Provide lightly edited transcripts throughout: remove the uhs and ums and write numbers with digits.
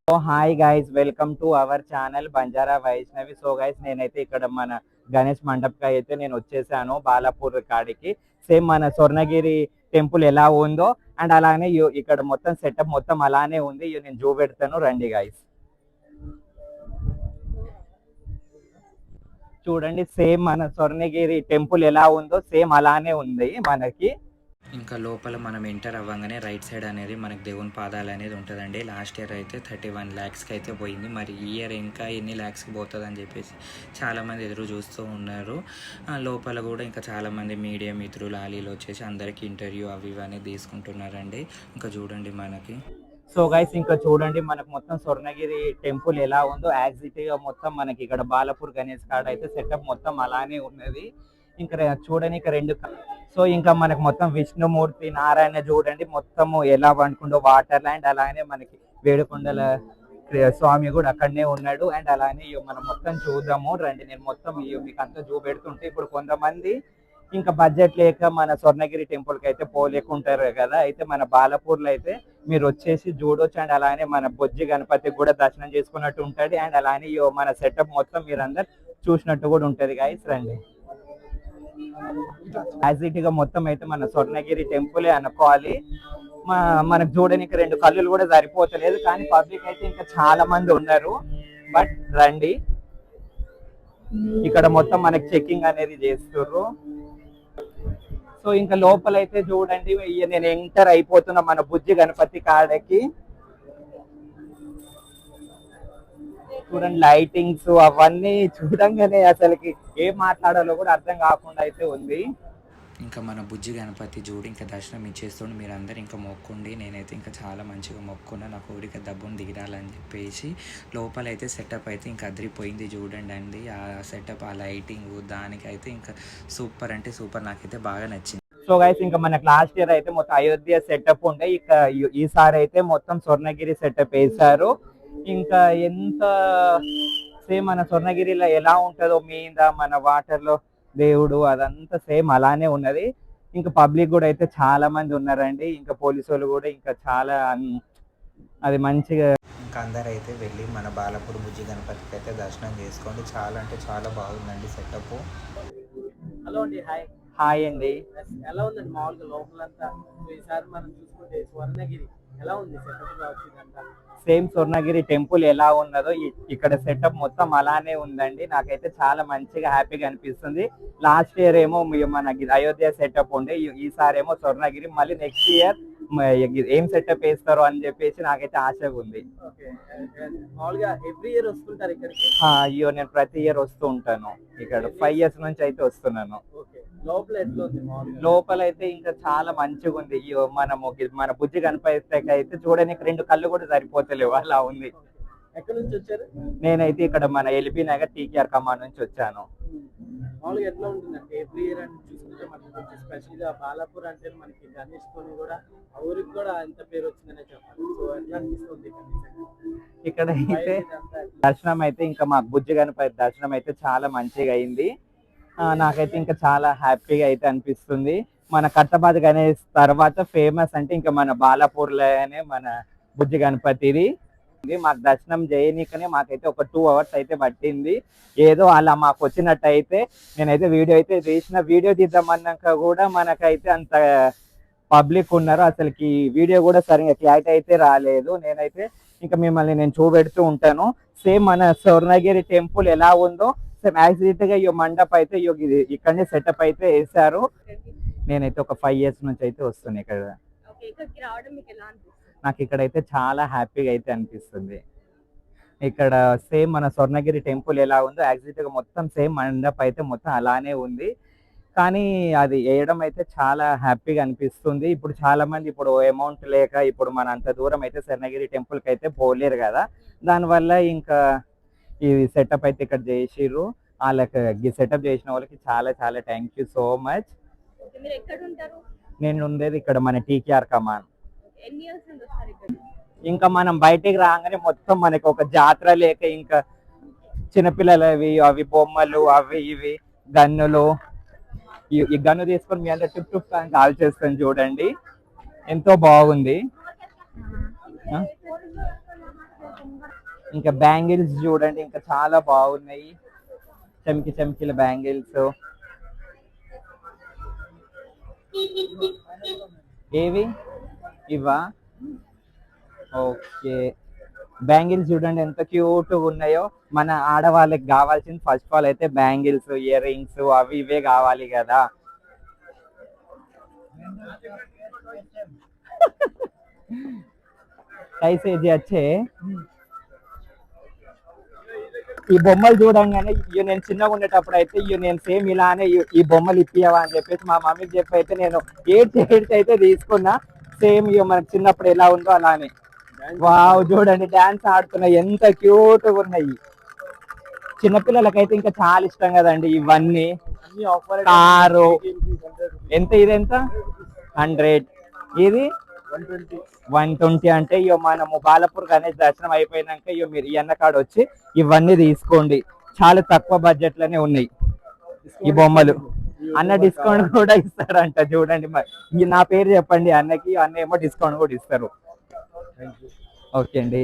So hi guys, welcome to our channel Banjara Vaishnavi. So guys, నేనైతే ఇక్కడ మన గణేష్ మండప్కి అయితే నేను వచ్చేసాను, బాలాపూర్ కాడికి. సేమ్ మన స్వర్ణగిరి టెంపుల్ ఎలా ఉందో అండ్ అలానే ఇక్కడ మొత్తం సెటప్ మొత్తం అలానే ఉంది. నేను చూపెడతాను, రండి గైస్. చూడండి, సేమ్ మన స్వర్ణగిరి టెంపుల్ ఎలా ఉందో సేమ్ అలానే ఉంది మనకి. ఇంకా లోపల మనం ఎంటర్ అవ్వగానే రైట్ సైడ్ అనేది మనకి దేవుని పాదాలు అనేది ఉంటుందండి. లాస్ట్ ఇయర్ అయితే 31 lakhsకి అయితే పోయింది. మరి ఈ ఇయర్ ఇంకా ఎన్ని ల్యాక్స్కి పోతుంది అని చెప్పేసి చాలామంది ఎదురు చూస్తూ ఉన్నారు. లోపల కూడా ఇంకా చాలామంది మీడియా మిత్రులు ఆలీలు వచ్చేసి అందరికీ ఇంటర్వ్యూ అవి ఇవన్నీ తీసుకుంటున్నారండి. ఇంకా చూడండి మనకి. సో గైస్, ఇంకా చూడండి మనకు మొత్తం స్వర్ణగిరి టెంపుల్ ఎలా ఉందో యాక్సిటీగా మొత్తం మనకి ఇక్కడ బాలాపూర్ గణేష్ కాడ అయితే సెటప్ మొత్తం అలానే ఉన్నది. ఇంకా చూడండి, ఇంకా రెండు. సో ఇంకా మనకు మొత్తం విష్ణుమూర్తి నారాయణ చూడండి మొత్తము ఎలా పండుకుండో వాటర్ ల్యాండ్, అలానే మనకి వేడుకొండల స్వామి కూడా అక్కడనే ఉన్నాడు. అండ్ అలానే మనం మొత్తం చూద్దాము రండి. నేను మొత్తం మీకు అంతా చూపెడుతుంటే ఇప్పుడు కొంతమంది ఇంకా బడ్జెట్ లేక మన స్వర్ణగిరి టెంపుల్కి అయితే పోలేకుంటారు కదా, అయితే మన బాలాపూర్లో అయితే మీరు వచ్చేసి చూడొచ్చు. అండ్ అలానే మన బొజ్జి గణపతి కూడా దర్శనం చేసుకున్నట్టు ఉంటుంది. అండ్ అలానే మన సెటప్ మొత్తం మీరు అందరు చూసినట్టు కూడా ఉంటుంది గైస్, రండి. యాజ్ ఇట్ గా మొత్తం అయితే మన స్వర్ణగిరి టెంపులే అనుకోవాలి. మనకు చూడడానికి రెండు కళ్ళు కూడా సరిపోతలేదు, కానీ పబ్లిక్ అయితే ఇంకా చాలా మంది ఉన్నారు. బట్ రండి, ఇక్కడ మొత్తం మనకి చెకింగ్ అనేది చేస్తుర్రు. సో ఇంకా లోపలైతే చూడండి, నేను ఎంటర్ అయిపోతున్నా మన బుజ్జి గణపతి కాడకి. చూడండి, లైటింగ్స్ అవన్నీ చూడంగానే అసలుకి ఏం మాట్లాడాలో కూడా అర్థం కాకుండా అయితే ఉంది. ఇంకా మన బుజ్జి గణపతి చూడు ఇంకా దర్శనం ఇచ్చేస్తుండే. మీరు అందరు ఇంకా మొక్కుండి. నేనైతే ఇంకా చాలా మంచిగా మొక్కున్నా, నా కోరిక దబ్బును దిగిరాలని చెప్పేసి. లోపలైతే సెటప్ అయితే ఇంకా అదిరిపోయింది చూడండి అండి. ఆ సెటప్, ఆ లైటింగ్, దానికైతే ఇంకా సూపర్ అంటే సూపర్, నాకైతే బాగా నచ్చింది. సో గైస్, ఇంకా మనకు లాస్ట్ ఇయర్ అయితే మొత్తం అయోధ్య సెటప్ ఉండే, ఇక ఈసారి అయితే మొత్తం స్వర్ణగిరి సెటప్ వేశారు. ఇంకా ఎంత సేమ్ మన స్వర్ణగిరిలో ఎలా ఉంటుందో మీద మన వాటర్ లో దేవుడు అదంతా సేమ్ అలానే ఉన్నది. ఇంకా పబ్లిక్ కూడా అయితే చాలా మంది ఉన్నారండి, ఇంకా పోలీసు వాళ్ళు కూడా ఇంకా చాలా అది మంచిగా. ఇంకా అందరూ అయితే వెళ్ళి మన బాలాపూర్ బుజ్జి గణపతికి అయితే దర్శనం చేసుకోండి. చాలా అంటే చాలా బాగుందండి సెటప్. హలో అండి, హాయ్. హాయ్ అండి. ఎలా ఉందండి మామూలుగా లోపలంతా? ఈసారి మనం చూసుకుంటే స్వర్ణగిరి ఎలా ఉంది సెటప్ వచ్చిందంతా? సేమ్ స్వర్ణగిరి టెంపుల్ ఎలా ఉన్నదో ఇక్కడ సెటప్ మొత్తం అలానే ఉందండి. నాకైతే చాలా మంచిగా హ్యాపీగా అనిపిస్తుంది. లాస్ట్ ఇయర్ ఏమో మనకి అయోధ్య సెటప్ ఉండే, ఈసారి ఏమో స్వర్ణగిరి. మళ్ళీ నెక్స్ట్ ఇయర్ ఏం సెటప్ వేస్తారో అని చెప్పేసి నాకైతే ఆశగా ఉంది. ఎవ్రీ ఇయర్ వస్తుంటారు ఇక్కడికి? అయ్యో, నేను ప్రతి ఇయర్ వస్తూ ఉంటాను ఇక్కడ. 5 years నుంచి అయితే వస్తున్నాను. లోపల అయితే ఇంకా చాలా మంచిగా ఉంది. మన బుజ్జి గణపతికి అయితే చూడడానికి రెండు కళ్ళు కూడా సరిపోతలేవు, అలా ఉంది. ఎక్కడి నుంచి వచ్చారు? నేనైతే ఇక్కడ మన ఎల్బీ నగర్ టీకేఆర్ కమాండ్ నుంచి వచ్చాను. మామూలుగా ఎట్లా ఉంటుందంటే ఎవ్రీ ఇయర్ అని చూసుకుంటే మనకి స్పెషల్ గా బాలాపూర్ అంటే మనకి గణేష్ తోని కూడా ఆ ఊరికి కూడా ఎంత పేరు వచ్చిందనే చెప్పాలి. సో ఎట్లా అనిపిస్తుంది ఇక్కడ అయితే దర్శనం అయితే ఇంకా మా బుజ్జి గణపతి దర్శనం అయితే చాలా మంచిగా అయింది. నాకైతే ఇంకా చాలా హ్యాపీగా అయితే అనిపిస్తుంది. మన కట్టబాద్ గణేష్ తర్వాత ఫేమస్ అంటే ఇంకా మన బాలాపూర్లోనే మన బుజ్జి గణపతిది. మాకు దర్శనం చేయనీకనే మాకైతే ఒక 2 hours అయితే పట్టింది. ఏదో అలా మాకు వచ్చినట్టు అయితే నేనైతే వీడియో అయితే తీసిన. వీడియో తీద్దామన్నాక కూడా మనకైతే అంత పబ్లిక్ ఉన్నారు, అసలుకి వీడియో కూడా సరిగ్గా క్లారిటీ అయితే రాలేదు. నేనైతే ఇంకా మిమ్మల్ని నేను చూపెడుతూ ఉంటాను. సేమ్ మన స్వర్ణగిరి టెంపుల్ ఎలా ఉందో సేమ్ యాక్సిడెంట్ గా ఈ మండప్ అయితే ఇక్కడనే సెటప్ అయితే వేసారు. నేనైతే ఒక 5 years నుంచి అయితే వస్తున్నాను ఇక్కడ. నాకు ఇక్కడైతే చాలా హ్యాపీగా అయితే అనిపిస్తుంది. ఇక్కడ సేమ్ మన స్వర్ణగిరి టెంపుల్ ఎలా ఉందో యాక్సిడెంట్ గా మొత్తం సేమ్ మండప్ అయితే మొత్తం అలానే ఉంది. కానీ అది వేయడం అయితే చాలా హ్యాపీగా అనిపిస్తుంది. ఇప్పుడు చాలా మంది ఇప్పుడు అమౌంట్ లేక ఇప్పుడు మన అంత దూరం అయితే స్వర్ణగిరి టెంపుల్కి అయితే పోలేరు కదా, దానివల్ల ఇంకా ఈ సెటప్ అయితే ఇక్కడ చేసిర్రు. వాళ్ళకి ఈ సెటప్ చేసిన వాళ్ళకి చాలా చాలా థ్యాంక్ యూ సో మచ్. నేను ఉండేది ఇక్కడ మన టీకేఆర్ కమాన్. ఇంకా మనం బయటికి రాగానే మొత్తం మనకి ఒక జాతర లేక ఇంకా చిన్నపిల్లలవి అవి బొమ్మలు అవి ఇవి గన్నులు, ఈ గన్ను తీసుకొని మీ అందరు టిప్ టిప్ అని కాల్ చేస్తాను చూడండి, ఎంతో బాగుంది. ఇంకా బ్యాంగిల్స్ చూడండి, ఇంకా చాలా బాగున్నాయి. చమ్కి చమ్కిల బ్యాంగిల్స్. ఏవి ఇవా? ఓకే. బ్యాంగిల్స్ చూడండి ఎంత క్యూట్ ఉన్నాయో. మన ఆడవాళ్ళకి కావాల్సింది ఫస్ట్ ఆఫ్ ఆల్ అయితే బ్యాంగిల్స్, ఇయర్ రింగ్స్ అవి ఇవే కావాలి కదా. कैसे जी अच्छे. ఈ బొమ్మలు చూడంగానే ఇవి నేను చిన్నగా ఉండేటప్పుడు అయితే ఇవి నేను సేమ్ ఇలానే ఈ బొమ్మలు ఇప్పియవా అని చెప్పేసి మా మమ్మీకి చెప్పి అయితే నేను ఏడ్చి అయితే తీసుకున్నా. సేమ్ ఇవి మనకు చిన్నప్పుడు ఎలా ఉందో అలానే. వావ్ చూడండి డాన్స్ ఆడుతున్నాయి, ఎంత క్యూట్ గా ఉన్నాయి. చిన్నపిల్లలకైతే ఇంకా చాలా ఇష్టం కదండి ఇవన్నీ. కారు ఎంత, ఇది ఎంత? 100. ఇది 120. అంటే ఇక మనము బాలపూర్ గణేష్ దర్శనం అయిపోయినాక ఇక మీరు ఈ అన్నకాడ వచ్చి ఇవన్నీ తీసుకోండి. చాలా తక్కువ బడ్జెట్ లోనే ఉన్నాయి ఈ బొమ్మలు. అన్న డిస్కౌంట్ కూడా ఇస్తారంట చూడండి. మరి నా పేరు చెప్పండి అన్నకి, అన్న ఏమో డిస్కౌంట్ కూడా ఇస్తారు. ఓకే అండి.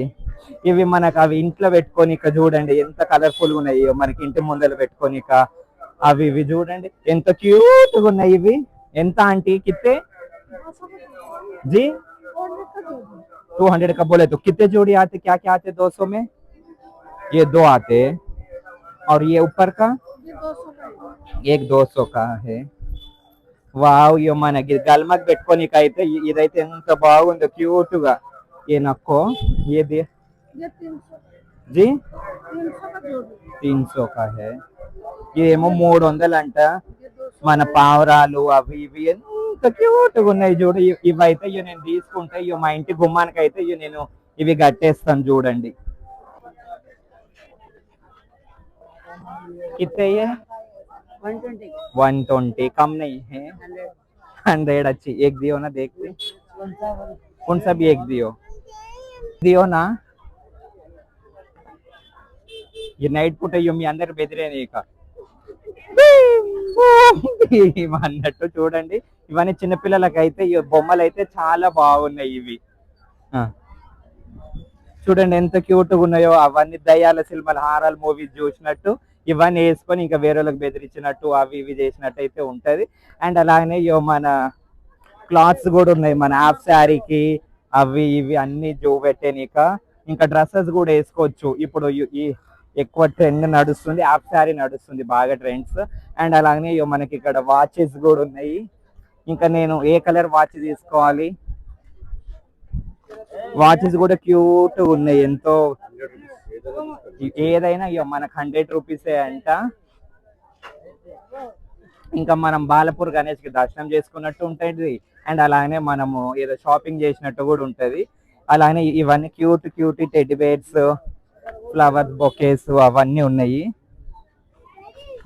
ఇవి మనకు అవి ఇంట్లో పెట్టుకోనిక చూడండి ఎంత కలర్ఫుల్ గా ఉన్నాయి. మనకి ఇంటి ముందర పెట్టుకోనిక అవి ఇవి చూడండి ఎంత క్యూట్ గా ఉన్నాయి. ఇవి ఎంత ఆంటీ కిత్తే जी? 200 का बोले तो कितने जोड़ी आते? क्या क्या आते? 200 में ये 2 आते, और ये ऊपर का एक 200 का है. వావ్ ఇవి మనకి గల్మక్ పెట్టుకోనిక అయితే ఇదైతే ఎంత బాగుందో క్యూట్ గా. ये नक्को ये दे जी 300 का है. ఇదేమో 300 అంట. మన పావురాలు అవి ఇవి ఎంత క్యూట్ గా ఉన్నాయి చూడు. ఇవైతే ఇవి నేను తీసుకుంటే ఇవి మా ఇంటి గుమ్మానికి అయితే ఇవి నేను ఇవి కట్టేస్తాను చూడండి. कितने ये? 120 कम नहीं है. 100 अच्छी. एक दियो ना देखते. कौन सा भी एक दियो ना. ये नाइट पूట మీ అందరు బెదిరేనే ఇక అన్నట్టు చూడండి. ఇవన్నీ చిన్నపిల్లలకి అయితే ఈ బొమ్మలు అయితే చాలా బాగున్నాయి. ఇవి చూడండి ఎంత క్యూట్ గా ఉన్నాయో. అవన్నీ దయ్యాల సినిమాల హారర్ మూవీస్ చూసినట్టు ఇవన్నీ వేసుకొని ఇంకా వేరే వాళ్ళకి బెదిరించినట్టు అవి ఇవి చేసినట్టు అయితే ఉంటది. అండ్ అలాగనే మన క్లాత్స్ కూడా ఉన్నాయి మన హాఫ్ శారీకి అవి ఇవి అన్ని చూపెట్టేనిక. ఇంకా డ్రెస్సెస్ కూడా వేసుకోవచ్చు. ఇప్పుడు ఈ ఎక్కువ ట్రెండ్ నడుస్తుంది, హాఫ్ శారీ నడుస్తుంది బాగా ట్రెండ్స్. అండ్ అలాగనే మనకి ఇక్కడ వాచెస్ కూడా ఉన్నాయి. ఇంకా నేను ఏ కలర్ వాచ్ తీసుకోవాలి? వాచెస్ కూడా క్యూట్ ఉన్నాయి ఎంతో. ఏదైనా మనకు 100 రూపీసే అంట. ఇంకా మనం బాలపూర్ గణేష్ కి దర్శనం చేసుకున్నట్టు ఉంటుంది. అండ్ అలానే మనము ఏదో షాపింగ్ చేసినట్టు కూడా ఉంటది. అలానే ఇవన్నీ cute cute teddy bears, flower bouquets అవన్నీ ఉన్నాయి.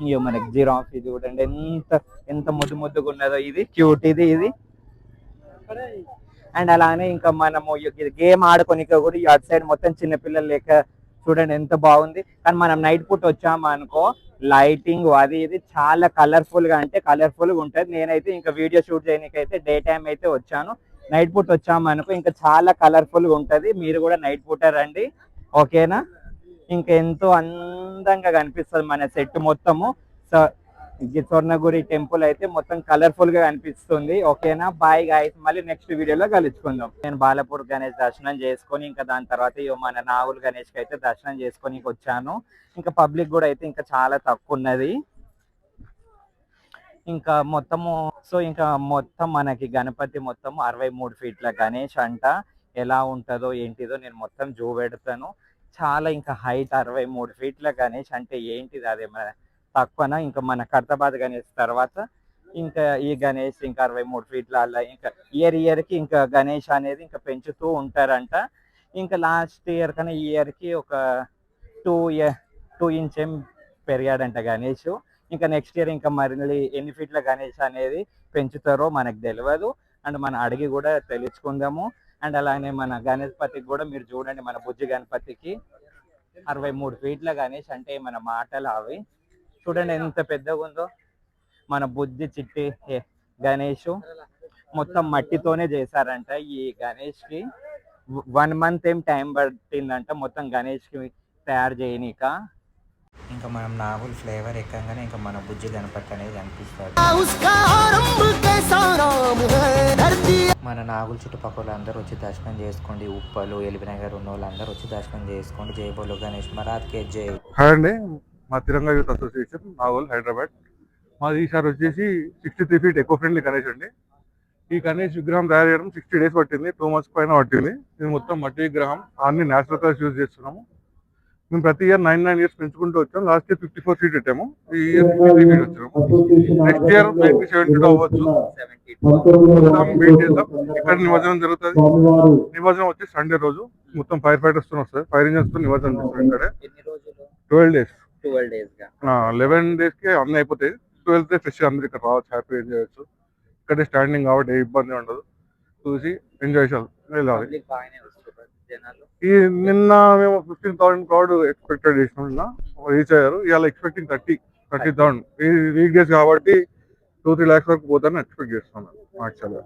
ఇవి మనకి జిరాఫ్ చూడండి ఎంత ఎంత ముద్దు ముద్దుగా ఉన్నదో. ఇది క్యూట్ ఇది. అండ్ అలానే ఇంకా మనము గేమ్ ఆడుకోనిక కూడా అటు సైడ్ మొత్తం చిన్నపిల్లలు లేక చూడండి ఎంత బాగుంది. కానీ మనం నైట్ పూట వచ్చాము అనుకో లైటింగ్ అది ఇది చాలా కలర్ఫుల్ గా, అంటే కలర్ఫుల్ గా ఉంటది. నేనైతే ఇంకా వీడియో షూట్ చేయడానికైతే డే టైం అయితే వచ్చాను. నైట్ పూట వచ్చాము అనుకో ఇంకా చాలా కలర్ఫుల్ గా ఉంటది. మీరు కూడా నైట్ పూట రండి ఓకేనా. ఇంకా ఎంతో అందంగా కనిపిస్తుంది మన సెట్ మొత్తము. సో స్వర్ణగురి టెంపుల్ అయితే మొత్తం కలర్ఫుల్ గా కనిపిస్తుంది ఓకేనా. బాయ్ గాయ్స్, మళ్ళీ నెక్స్ట్ వీడియోలో కలుసుకుందాం. నేను బాలపూర్ గణేష్ దర్శనం చేసుకొని ఇంకా దాని తర్వాత మన నాగుల్ గణేష్ కి అయితే దర్శనం చేసుకొని వచ్చాను. ఇంకా పబ్లిక్ కూడా అయితే ఇంకా చాలా తక్కువ ఉన్నది. ఇంకా మొత్తము ఇంకా మొత్తం మనకి గణపతి మొత్తం 63 ఫీట్ల గణేష్ అంట. ఎలా ఉంటుందో ఏంటిదో నేను మొత్తం చూపెడతాను. చాలా ఇంకా హైట్ 63 ఫీట్ల గణేష్ అంటే ఏంటిది అదే తక్కువనా. ఇంకా మన కర్తాబాద్ గణేష్ తర్వాత ఇంకా ఈ గణేష్ ఇంకా 63 ఫీట్ల అలా ఇంకా ఇయర్ కి ఇంకా గణేష్ అనేది ఇంకా పెంచుతూ ఉంటారంట. ఇంకా లాస్ట్ ఇయర్ కన్నా ఈ ఇయర్ కి ఒక 2 ఇంచ్ పెరిగాడంట గణేష్. ఇంకా నెక్స్ట్ ఇయర్ ఇంకా మళ్ళీ ఎన్ని ఫీట్ల గణేష్ అనేది పెంచుతారో మనకు తెలియదు. అండ్ మనం అడిగి కూడా తెలుసుకుందాము. అండ్ అలానే మన గణపతికి కూడా మీరు చూడండి, మన బుజ్జి గణపతికి 63 ఫీట్ల గణేష్ అంటే మన మాటలు అవి. చూడండి ఎంత పెద్దగా ఉందో మన బుజ్జి చిట్టి గణేష్. మొత్తం మట్టితోనే చేశారంట ఈ గణేష్ కి. 1 మంత్ ఏం టైం పట్టిందంట మొత్తం గణేష్ కి తయారు చేయనీక. ఇంకా మనం నాగుల్ ఫ్లేవర్ ఎక్కగానే ఇంకా మన బుజ్జి గణపతి అనేది కనిపిస్తాడు. మన నాగుల్ చుట్టుపక్కల అందరూ వచ్చి దర్శనం చేసుకోండి. ఉప్పలు ఎలిబినగర్ ఉన్న వాళ్ళందరూ వచ్చి దర్శనం చేసుకోండి. జై బోలో గణేష్ మహారాజ్ కే జై. హాయ్ అండి, మా తిరంగా యూత్ అసోసియేషన్ నాగోల్ హైదరాబాద్. మాది ఈసారి వచ్చేసి 63 ఫీట్ ఎకో ఫ్రెండ్లీ గణేష్ అండి. ఈ గణేష్ విగ్రహం తయారు చేయడం 60 డేస్ పట్టింది, 2 months పైన పట్టింది. ఇది మొత్తం మట్టి విగ్రహం, అన్ని న్యాచురల్ కలర్స్ యూజ్ చేస్తున్నాము. మేము ప్రతి ఇయర్ 9 years పెంచుకుంటూ వచ్చాము. లాస్ట్ ఇయర్ 54 feet పెట్టాము, ఈ ఇయర్ 53 feet వచ్చాము. నెక్స్ట్ ఇయర్ 90-72 అవ్వచ్చు. వెయిట్ చేద్దాం. ఇక్కడ నిమజ్జనం జరుగుతుంది. నిమజ్జనం వచ్చి సండే రోజు మొత్తం ఫైర్ ఫైటర్స్ తో వస్తారు. ఫైర్ ఇంజన్స్ తో నిమజ్జనం చేస్తారు. ఇక్కడ 12 days. 11 days కి అన్ని అయిపోతాయి. 12th day ఫ్రెష్ అందరు ఇక్కడ రావచ్చు, హ్యాపీ ఎంజాయ్ చేయొచ్చు. ఇక్కడే స్టాండింగ్ కాబట్టి ఏ ఇబ్బంది ఉండదు, చూసి ఎంజాయ్ చేయాలి. ఈ నిన్న మేము 15,000 crowd ఎక్స్పెక్టెడ్ చేసినాం, రీచ్ అయ్యారు. ఇవాళ ఎక్స్పెక్టింగ్ 30,000. ఈ వీక్ డేస్ కాబట్టి 2-3 lakhs వరకు పోతారని ఎక్స్పెక్ట్ చేస్తున్నాను యాక్చువల్గా.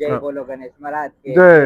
జై బోలో గణేష్ మహారాజ్ కే జై.